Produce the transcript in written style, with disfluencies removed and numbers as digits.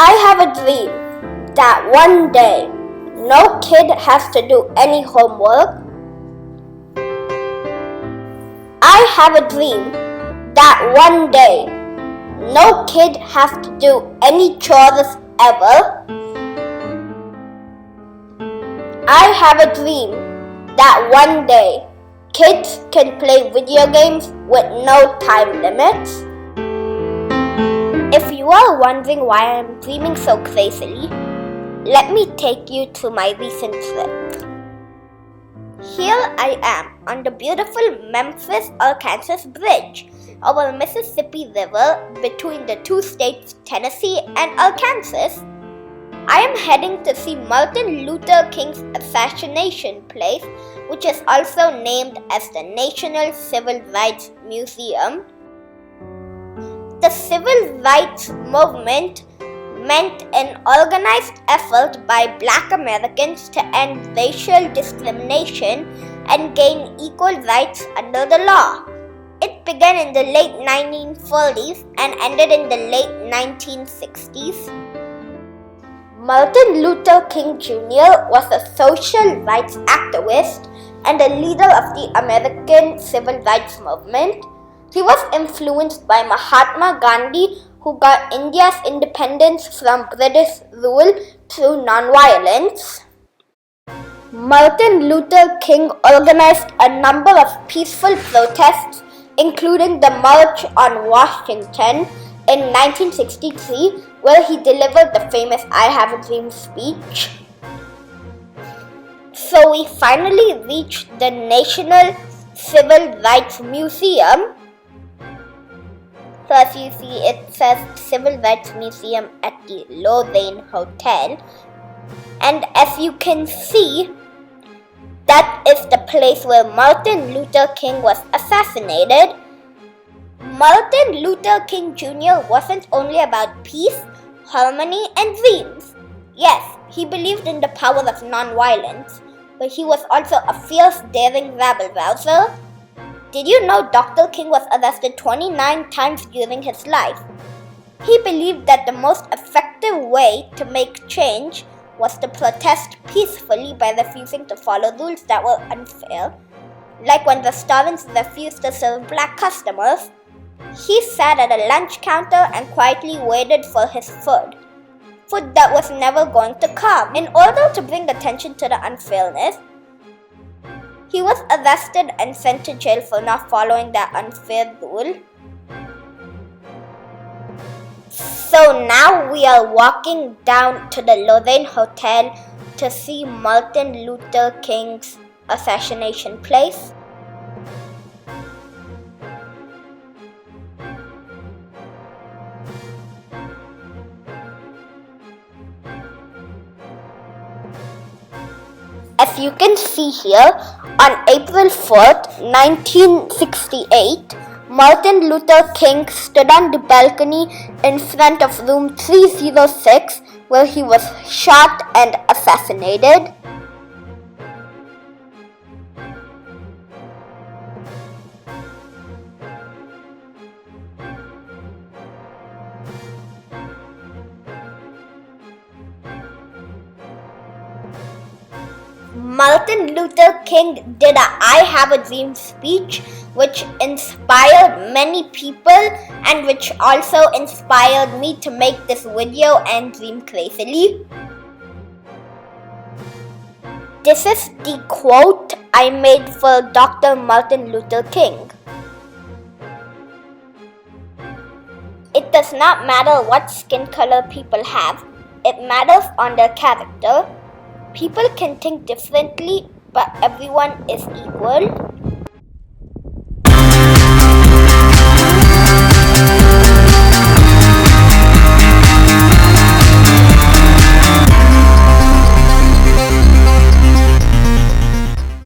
I have a dream that one day no kid has to do any homework. I have a dream that one day no kid has to do any chores ever. I have a dream that one day kids can play video games with no time limits. If you are wondering why I am dreaming so crazily, let me take you to my recent trip. Here I am on the beautiful Memphis, Arkansas bridge over the Mississippi River between the two states Tennessee and Arkansas. I am heading to see Martin Luther King's assassination place, which is also named as the National Civil Rights Museum. The civil rights movement meant an organized effort by Black Americans to end racial discrimination and gain equal rights under the law. It began in the late 1940s and ended in the late 1960s. Martin Luther King Jr. was a social rights activist and a leader of the American civil rights movement. He was influenced by Mahatma Gandhi, who got India's independence from British rule through nonviolence. Martin Luther King organized a number of peaceful protests, including the March on Washington in 1963, where he delivered the famous I Have a Dream speech. So we finally reached the National Civil Rights Museum. So as you see, it says Civil Rights Museum at the Lorraine Hotel. And as you can see, that is the place where Martin Luther King was assassinated. Martin Luther King Jr. wasn't only about peace, harmony, and dreams. Yes, he believed in the power of non-violence, but he was also a fierce, daring rabble-rouser. Did you know Dr. King was arrested 29 times during his life? He believed that the most effective way to make change was to protest peacefully by refusing to follow rules that were unfair, like when restaurants refused to serve black customers. He sat at a lunch counter and quietly waited for his food that was never going to come. In order to bring attention to the unfairness, he was arrested and sent to jail for not following that unfair rule. So now we are walking down to the Lorraine Hotel to see Martin Luther King's assassination place. As you can see here, on April 4th, 1968, Martin Luther King stood on the balcony in front of room 306 where he was shot and assassinated. Martin Luther King did a I Have a Dream speech, which inspired many people and which also inspired me to make this video and dream crazily. This is the quote I made for Dr. Martin Luther King. It does not matter what skin color people have, it matters on their character. People can think differently, but everyone is equal.